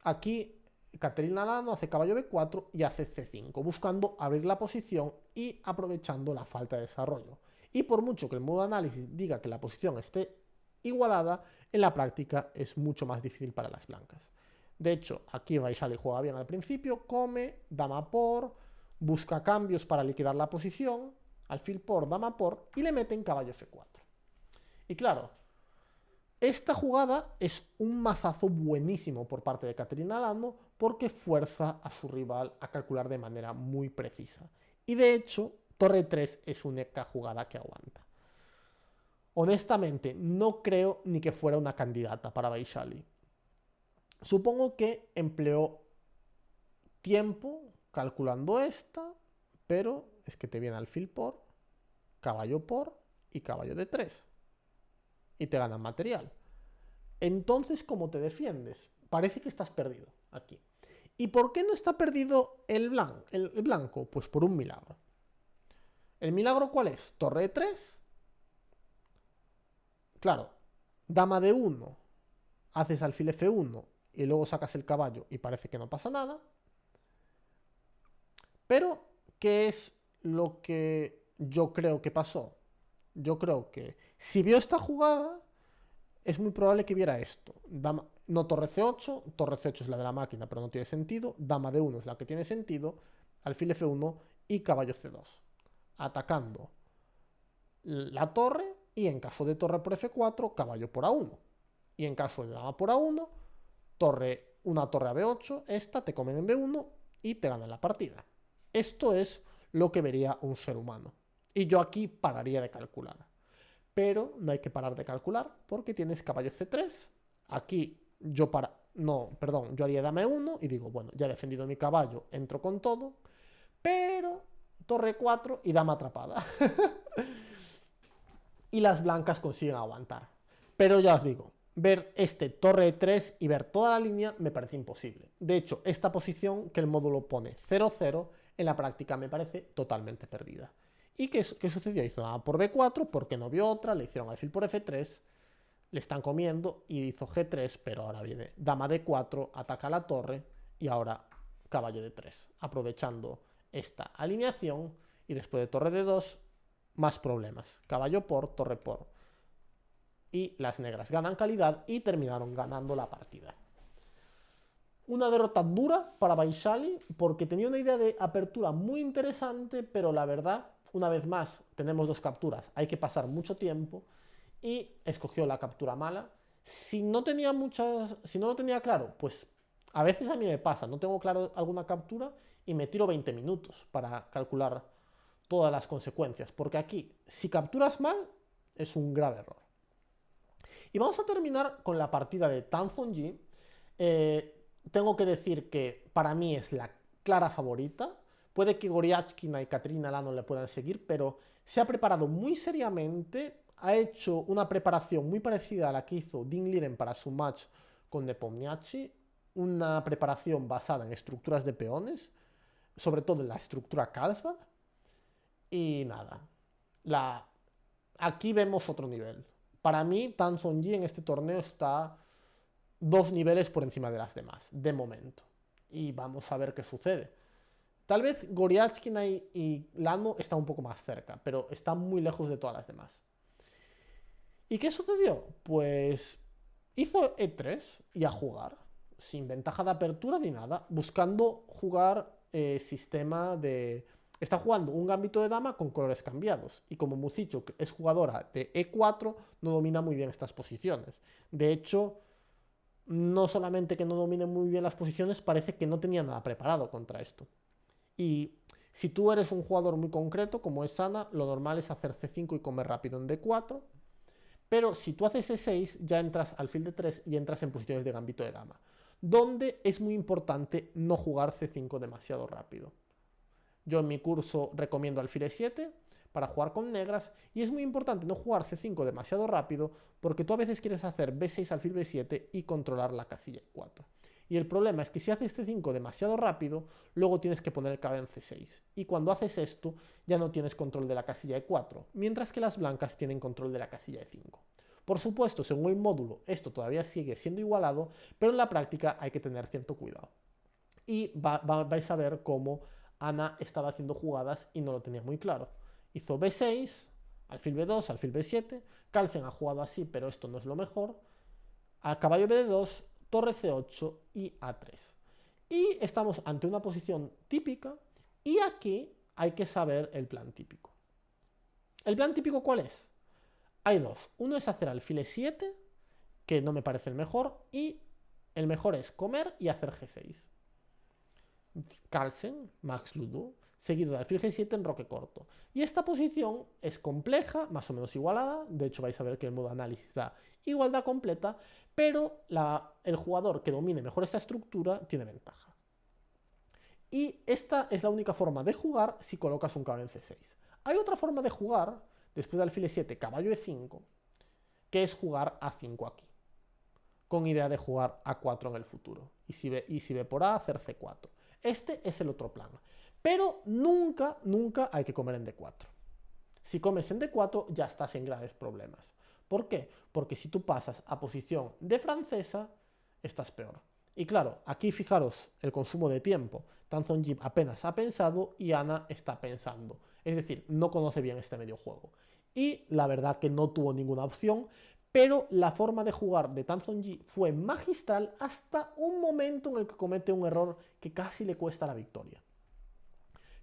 aquí Caterina Lano hace caballo B4 y hace C5, buscando abrir la posición y aprovechando la falta de desarrollo. Y por mucho que el modo de análisis diga que la posición esté igualada, en la práctica es mucho más difícil para las blancas. De hecho, aquí Vaishali juega bien al principio, come, dama por, busca cambios para liquidar la posición, alfil por, dama por, y le meten caballo F4. Y claro, esta jugada es un mazazo buenísimo por parte de Caterina Lando porque fuerza a su rival a calcular de manera muy precisa. Y de hecho, torre 3 es una jugada que aguanta. Honestamente, no creo ni que fuera una candidata para Vaishali. Supongo que empleó tiempo calculando esta, pero es que te viene alfil por, caballo por y caballo de 3. Y te ganan material. Entonces, ¿cómo te defiendes? Parece que estás perdido aquí. ¿Y por qué no está perdido el blanco? Pues por un milagro. ¿El milagro cuál es? Torre de 3. Claro, dama de 1. Haces alfil F1 y luego sacas el caballo y parece que no pasa nada. Pero, ¿qué es lo que yo creo que pasó? Yo creo que si vio esta jugada, es muy probable que viera esto. Dama, no torre C8, torre C8 es la de la máquina, pero no tiene sentido. Dama de 1 es la que tiene sentido. Alfil F1 y caballo C2. Atacando la torre y en caso de torre por F4, caballo por A1. Y en caso de dama por A1, una torre a B8, esta te comen en B1 y te ganan la partida. Esto es lo que vería un ser humano. Y yo aquí pararía de calcular. Pero no hay que parar de calcular porque tienes caballo C3. Aquí yo yo haría dama E1 y digo, bueno, ya he defendido mi caballo, entro con todo. Pero torre 4 y dama atrapada. Y las blancas consiguen aguantar. Pero ya os digo, ver este torre 3 y ver toda la línea me parece imposible. De hecho, esta posición que el módulo pone 0-0, en la práctica me parece totalmente perdida. ¿Y qué sucedió? Hizo dama por B4 porque no vio otra, le hicieron alfil por F3, le están comiendo y hizo G3, pero ahora viene dama D4, ataca la torre y ahora caballo D3, aprovechando esta alineación y después de torre D2, más problemas. Caballo por, torre por. Y las negras ganan calidad y terminaron ganando la partida. Una derrota dura para Vaishali porque tenía una idea de apertura muy interesante, pero la verdad, una vez más, tenemos dos capturas, hay que pasar mucho tiempo y escogió la captura mala. Si no lo tenía claro, pues a veces a mí me pasa, no tengo claro alguna captura y me tiro 20 minutos para calcular todas las consecuencias, porque aquí, si capturas mal, es un grave error. Y vamos a terminar con la partida de Tan Zhongyi. Tengo que decir que para mí es la clara favorita. Puede que Goryachkina y Caterina Lano le puedan seguir, pero se ha preparado muy seriamente. Ha hecho una preparación muy parecida a la que hizo Ding Liren para su match con Nepomniachtchi. Una preparación basada en estructuras de peones, sobre todo en la estructura Carlsbad. Y nada, aquí vemos otro nivel. Para mí, Tan Zhongyi en este torneo está 2 niveles por encima de las demás, de momento. Y vamos a ver qué sucede. Tal vez Goryachkina y Lano están un poco más cerca, pero están muy lejos de todas las demás. ¿Y qué sucedió? Pues hizo E3 y a jugar, sin ventaja de apertura ni nada, buscando jugar sistema de... Está jugando un gambito de dama con colores cambiados. Y como Muzichuk es jugadora de E4, no domina muy bien estas posiciones. De hecho, no solamente que no domine muy bien las posiciones, parece que no tenía nada preparado contra esto. Y si tú eres un jugador muy concreto, como es Ana, lo normal es hacer C5 y comer rápido en D4. Pero si tú haces E6, ya entras alfil D3 y entras en posiciones de gambito de dama, donde es muy importante no jugar C5 demasiado rápido. Yo en mi curso recomiendo alfil E7 para jugar con negras, y es muy importante no jugar C5 demasiado rápido, porque tú a veces quieres hacer B6 alfil B7 y controlar la casilla E4. Y el problema es que si haces C5 demasiado rápido, luego tienes que poner el caballo en C6. Y cuando haces esto, ya no tienes control de la casilla E4, mientras que las blancas tienen control de la casilla E5. Por supuesto, según el módulo, esto todavía sigue siendo igualado, pero en la práctica hay que tener cierto cuidado. Y vais a ver cómo Ana estaba haciendo jugadas y no lo tenía muy claro. Hizo B6, alfil B2, alfil B7, Carlsen ha jugado así, pero esto no es lo mejor. A caballo BD2, torre C8 y A3. Y estamos ante una posición típica, y aquí hay que saber el plan típico. ¿El plan típico cuál es? Hay dos. Uno es hacer alfil E7, que no me parece el mejor, y el mejor es comer y hacer G6. Carlsen, Max Ludwig, seguido de alfil G7 en roque corto. Y esta posición es compleja, más o menos igualada, de hecho vais a ver que el modo análisis da igualdad completa, pero el jugador que domine mejor esta estructura tiene ventaja. Y esta es la única forma de jugar si colocas un caballo en C6. Hay otra forma de jugar, después de alfil E7, caballo E5, que es jugar A5 aquí, con idea de jugar A4 en el futuro. Y si ve por A, hacer C4. Este es el otro plan. Pero nunca, nunca hay que comer en D4. Si comes en D4 ya estás en graves problemas. ¿Por qué? Porque si tú pasas a posición de francesa, estás peor. Y claro, aquí fijaros el consumo de tiempo. Tan Zonji apenas ha pensado y Ana está pensando. Es decir, no conoce bien este medio juego. Y la verdad que no tuvo ninguna opción, pero la forma de jugar de Tan Zonji fue magistral hasta un momento en el que comete un error que casi le cuesta la victoria.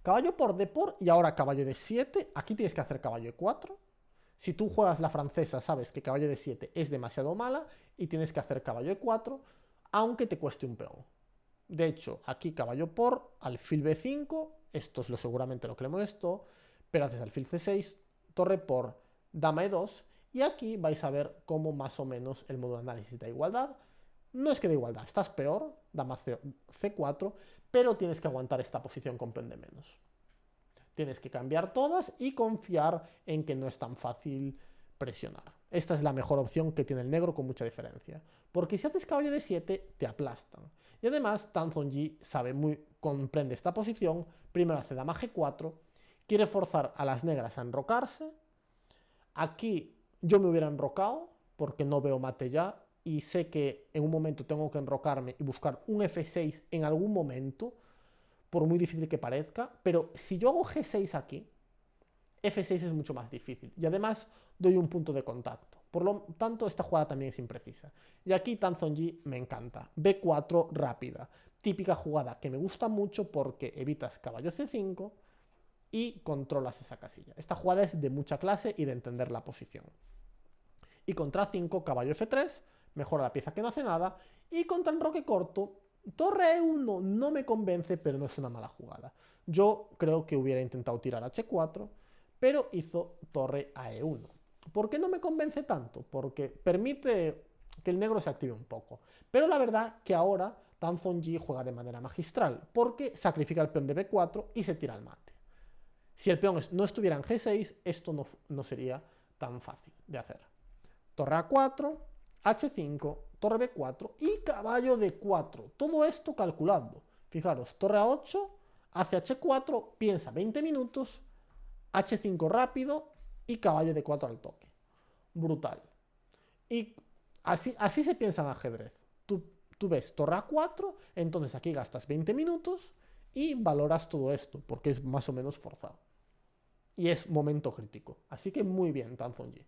Caballo por D por y ahora caballo D7. Aquí tienes que hacer caballo E4. Si tú juegas la francesa, sabes que caballo D7 es demasiado mala y tienes que hacer caballo E4, aunque te cueste un peón. De hecho, aquí caballo por, alfil B5, esto es seguramente lo que le molestó, pero haces alfil C6, torre por, dama E2, y aquí vais a ver cómo más o menos el modo de análisis da igualdad. No es que da igualdad, estás peor, dama C4, pero tienes que aguantar esta posición con peón de menos. Tienes que cambiar todas y confiar en que no es tan fácil presionar. Esta es la mejor opción que tiene el negro con mucha diferencia. Porque si haces caballo D7, te aplastan. Y además, Tan Zonji comprende esta posición. Primero hace dama G4. Quiere forzar a las negras a enrocarse. Aquí yo me hubiera enrocado porque no veo mate ya. Y sé que en un momento tengo que enrocarme y buscar un F6 en algún momento, por muy difícil que parezca, pero si yo hago G6 aquí, F6 es mucho más difícil, y además doy un punto de contacto, por lo tanto esta jugada también es imprecisa. Y aquí Tan Zonji me encanta, B4 rápida, típica jugada que me gusta mucho porque evitas caballo C5 y controlas esa casilla. Esta jugada es de mucha clase y de entender la posición. Y contra 5, caballo F3, mejora la pieza que no hace nada, y contra enroque corto, torre E1 no me convence, pero no es una mala jugada. Yo creo que hubiera intentado tirar H4, pero hizo torre a E1. ¿Por qué no me convence tanto? Porque permite que el negro se active un poco. Pero la verdad que ahora Tan Zonji juega de manera magistral, porque sacrifica el peón de B4 y se tira al mate. Si el peón no estuviera en G6, esto no sería tan fácil de hacer. Torre A4, H5, torre B4 y caballo D4. Todo esto calculando. Fijaros, torre A8, hace H4, piensa 20 minutos, H5 rápido y caballo D4 al toque. Brutal. Y así se piensa en ajedrez. Tú ves torre A4, entonces aquí gastas 20 minutos y valoras todo esto, porque es más o menos forzado. Y es momento crítico. Así que muy bien, Tan Zonji.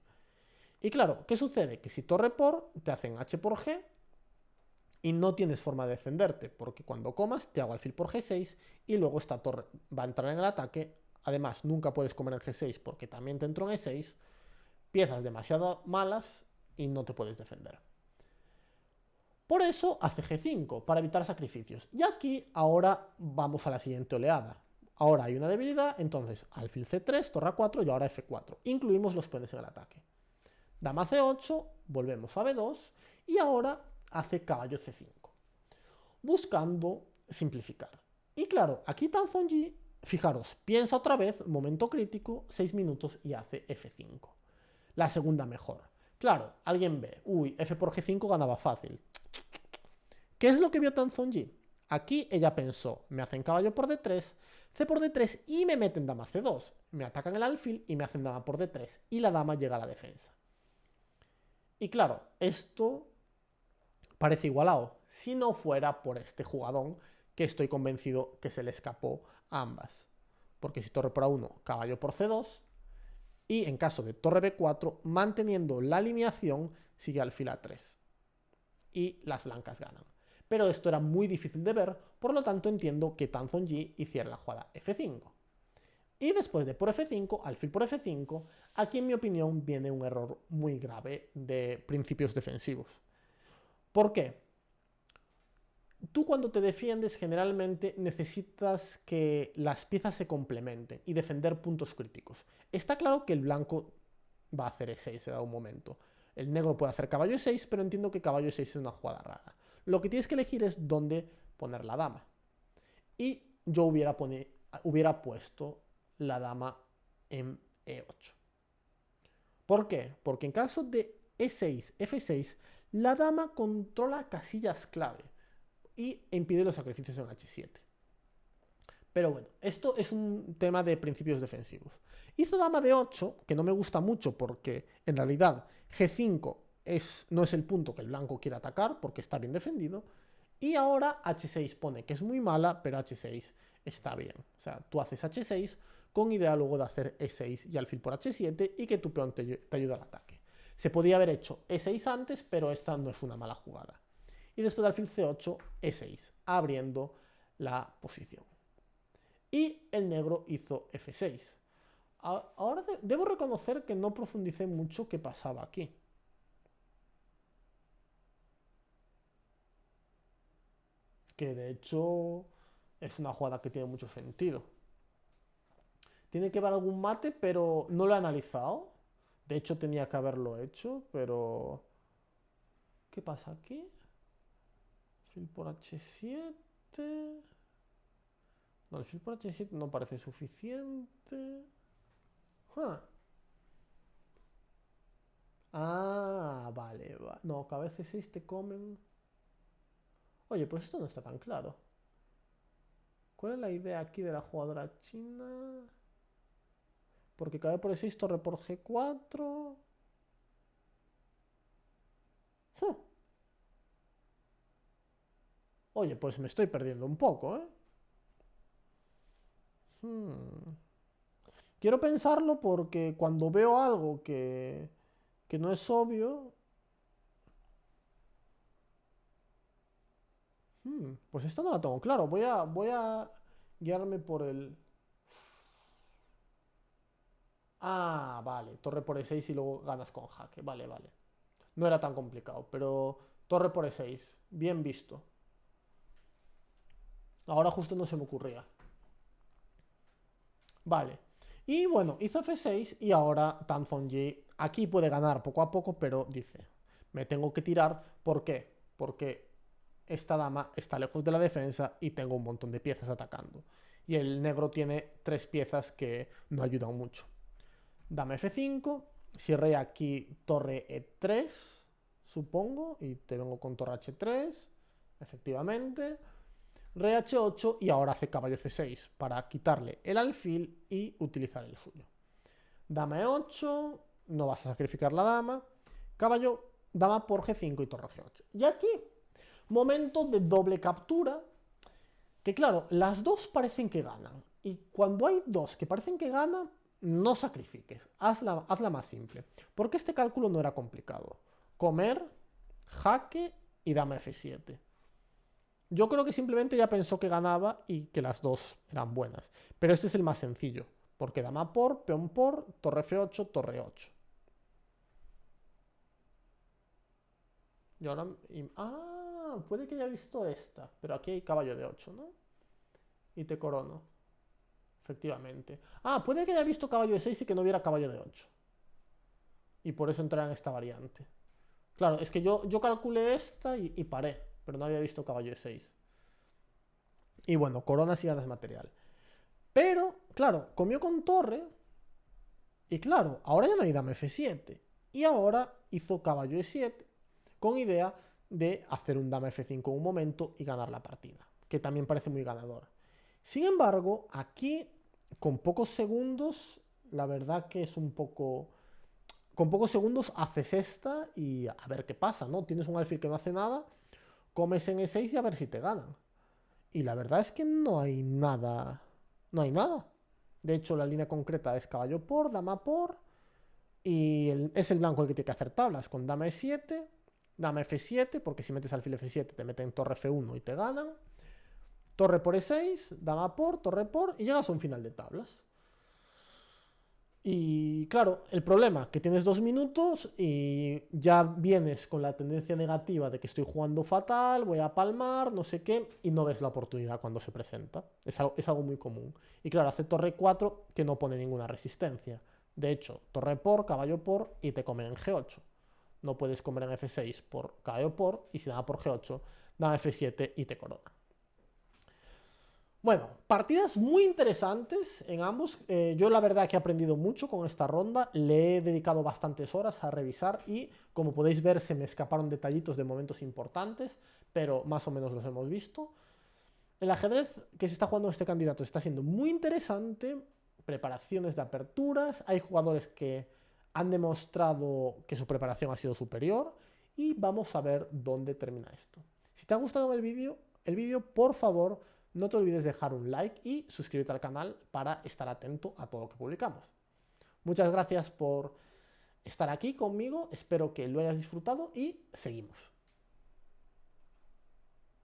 Y claro, ¿qué sucede? Que si torre por, te hacen H por G y no tienes forma de defenderte, porque cuando comas te hago alfil por G6 y luego esta torre va a entrar en el ataque. Además, nunca puedes comer en G6 porque también te entró en E6. Piezas demasiado malas y no te puedes defender. Por eso hace G5, para evitar sacrificios. Y aquí ahora vamos a la siguiente oleada. Ahora hay una debilidad, entonces alfil C3, torre A4 y ahora F4. Incluimos los peones en el ataque. Dama C8, volvemos a B2 y ahora hace caballo C5, buscando simplificar. Y claro, aquí Tan Zonji fijaros, piensa otra vez, momento crítico, 6 minutos y hace F5. La segunda mejor. Claro, alguien ve, uy, F por G5 ganaba fácil. ¿Qué es lo que vio Tan Zonji? Aquí ella pensó, me hacen caballo por D3, C por D3 y me meten dama C2. Me atacan el alfil y me hacen dama por D3 y la dama llega a la defensa. Y claro, esto parece igualado, si no fuera por este jugadón que estoy convencido que se le escapó a ambas. Porque si torre por A1, caballo por C2, y en caso de torre B4, manteniendo la alineación, sigue alfil A3. Y las blancas ganan. Pero esto era muy difícil de ver, por lo tanto entiendo que Tan Zonji hiciera la jugada F5. Y después de por F5, alfil por F5, aquí en mi opinión viene un error muy grave de principios defensivos. ¿Por qué? Tú cuando te defiendes generalmente necesitas que las piezas se complementen y defender puntos críticos. Está claro que el blanco va a hacer E6 en algún momento. El negro puede hacer caballo E6, pero entiendo que caballo E6 es una jugada rara. Lo que tienes que elegir es dónde poner la dama. Y yo hubiera puesto la dama en E8. ¿Por qué? Porque en caso de E6, F6, la dama controla casillas clave y impide los sacrificios en H7. Pero bueno, esto es un tema de principios defensivos. Hizo dama de 8, que no me gusta mucho porque en realidad G5 no es el punto que el blanco quiere atacar porque está bien defendido. Y ahora H6 pone que es muy mala, pero H6 está bien. O sea, tú haces H6 con idea luego de hacer E6 y alfil por H7 y que tu peón te ayude al ataque. Se podía haber hecho E6 antes, pero esta no es una mala jugada. Y después de alfil C8, E6, abriendo la posición. Y el negro hizo F6. Ahora debo reconocer que no profundicé mucho qué pasaba aquí. Que de hecho es una jugada que tiene mucho sentido. Tiene que haber algún mate, pero no lo he analizado. De hecho tenía que haberlo hecho, pero... ¿Qué pasa aquí? Alfil por H7... No, alfil por H7 no parece suficiente. Huh. Ah, vale, va. No, cabeza 6 te comen. Oye, pues esto no está tan claro. ¿Cuál es la idea aquí de la jugadora china? Porque cabe por E6, torre por G4. Huh. Oye, pues me estoy perdiendo un poco, ¿eh? Hmm. Quiero pensarlo porque cuando veo algo que no es obvio... pues esto no lo tengo claro. Voy a guiarme por el... Ah, vale. Torre por E6 y luego ganas con jaque. Vale, vale. No era tan complicado, pero torre por E6. Bien visto. Ahora justo no se me ocurría. Vale. Y bueno, hizo F6 y ahora Tan Zonji aquí puede ganar poco a poco, pero dice, me tengo que tirar. ¿Por qué? Porque esta dama está lejos de la defensa y tengo un montón de piezas atacando. Y el negro tiene 3 piezas que no ayudan mucho. Dama F5, si rey aquí torre E3, supongo, y te vengo con torre H3, efectivamente. Rey H8 y ahora hace caballo C6 para quitarle el alfil y utilizar el suyo. Dama E8, no vas a sacrificar la dama. Caballo, dama por G5 y torre G8. Y aquí, momento de doble captura, que claro, las dos parecen que ganan. Y cuando hay dos que parecen que ganan, no sacrifiques, hazla más simple. Porque este cálculo no era complicado. Comer, jaque y dama F7. Yo creo que simplemente ya pensó que ganaba y que las dos eran buenas. Pero este es el más sencillo. Porque dama por, peón por, torre F8, torre 8. Y ahora... puede que haya visto esta. Pero aquí hay caballo de 8, ¿no? Y te corono. Efectivamente. Puede que haya visto caballo de 6 y que no viera caballo de 8. Y por eso entrará en esta variante. Claro, es que yo calculé esta y paré. Pero no había visto caballo de 6. Y bueno, coronas y ganas material. Pero, claro, comió con torre. Y claro, ahora ya no hay dama F7. Y ahora hizo caballo E7 con idea de hacer un dama F5 en un momento y ganar la partida, que también parece muy ganador. Sin embargo, aquí, con pocos segundos, la verdad que es un poco... Con pocos segundos haces esta y a ver qué pasa, ¿no? Tienes un alfil que no hace nada, comes en E6 y a ver si te ganan. Y la verdad es que no hay nada. No hay nada. De hecho, la línea concreta es caballo por, dama por. Y es el blanco el que tiene que hacer tablas. Con dama E7, dama F7, porque si metes alfil F7 te meten torre F1 y te ganan. Torre por E6, dama por, torre por, y llegas a un final de tablas. Y claro, el problema, que tienes 2 minutos y ya vienes con la tendencia negativa de que estoy jugando fatal, voy a palmar, no sé qué, y no ves la oportunidad cuando se presenta. Es algo muy común. Y claro, hace torre 4 que no pone ninguna resistencia. De hecho, torre por, caballo por, y te comen en G8. No puedes comer en F6 por caballo por, y si nada por G8, da F7 y te corona. Bueno, partidas muy interesantes en ambos. Yo la verdad que he aprendido mucho con esta ronda. Le he dedicado bastantes horas a revisar y como podéis ver se me escaparon detallitos de momentos importantes, pero más o menos los hemos visto. El ajedrez que se está jugando este candidato está siendo muy interesante. Preparaciones de aperturas. Hay jugadores que han demostrado que su preparación ha sido superior. Y vamos a ver dónde termina esto. Si te ha gustado el vídeo, por favor, no te olvides de dejar un like y suscribirte al canal para estar atento a todo lo que publicamos. Muchas gracias por estar aquí conmigo, espero que lo hayas disfrutado y seguimos.